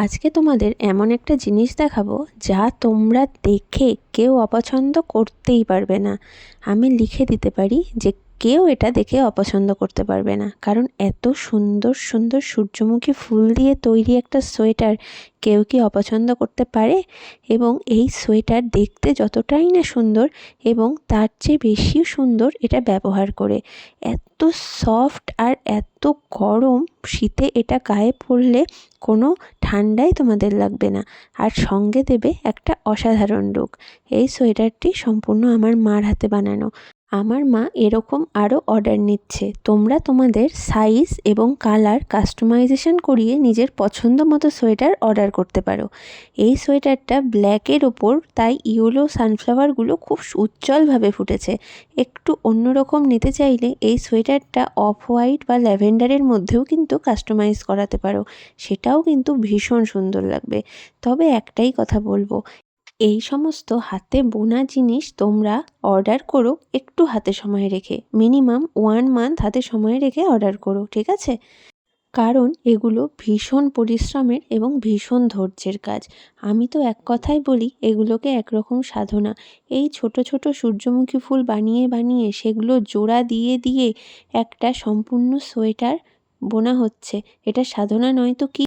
আজকে তোমাদের এমন একটা জিনিস দেখাবো যা তোমরা দেখে কেউ অপছন্দ করতেই পারবে না। আমি লিখে দিতে পারি যে কেউ এটা দেখে অপছন্দ করতে পারবে না, কারণ এত সুন্দর সুন্দর সূর্যমুখী ফুল দিয়ে তৈরি একটা সোয়েটার কেউ কি অপছন্দ করতে পারে? এবং এই সোয়েটার দেখতে যতটাই না সুন্দর, এবং তার চেয়ে বেশি সুন্দর এটা ব্যবহার করে। এত সফট আর এত গরম, শীতে এটা গায়ে পরলে কোনো ঠান্ডাই তোমাদের লাগবে না, আর সঙ্গে দেবে একটা অসাধারণ লুক। এই সোয়েটারটি সম্পূর্ণ আমার মার হাতে বানানো। আমার মা এরকম আরও অর্ডার নিচ্ছে। তোমরা তোমাদের সাইজ এবং কালার কাস্টমাইজেশন করিয়ে নিজের পছন্দ মতো সোয়েটার অর্ডার করতে পারো। এই সোয়েটারটা ব্ল্যাকের ওপর, তাই ইয়েলো সানফ্লাওয়ারগুলো খুব উজ্জ্বলভাবে ফুটেছে। একটু অন্যরকম নিতে চাইলে এই সোয়েটারটা অফ হোয়াইট বা ল্যাভেন্ডারের মধ্যেও কিন্তু কাস্টমাইজ করাতে পারো, সেটাও কিন্তু ভীষণ সুন্দর লাগবে। তবে একটাই কথা বলবো, এই সমস্ত হাতে বোনা জিনিস তোমরা অর্ডার করো একটু হাতে সময় রেখে, মিনিমাম 1 মান্থ হাতে সময় রেখে অর্ডার করো, ঠিক আছে? কারণ এগুলো ভীষণ পরিশ্রমের এবং ভীষণ ধৈর্যের কাজ। আমি তো এক কথায় বলি, এগুলোকে একরকম সাধনা। এই ছোট ছোট সূর্যমুখী ফুল বানিয়ে বানিয়ে সেগুলো জোড়া দিয়ে দিয়ে একটা সম্পূর্ণ সোয়েটার বোনা হচ্ছে। এটা সাধনা নয় তো কি?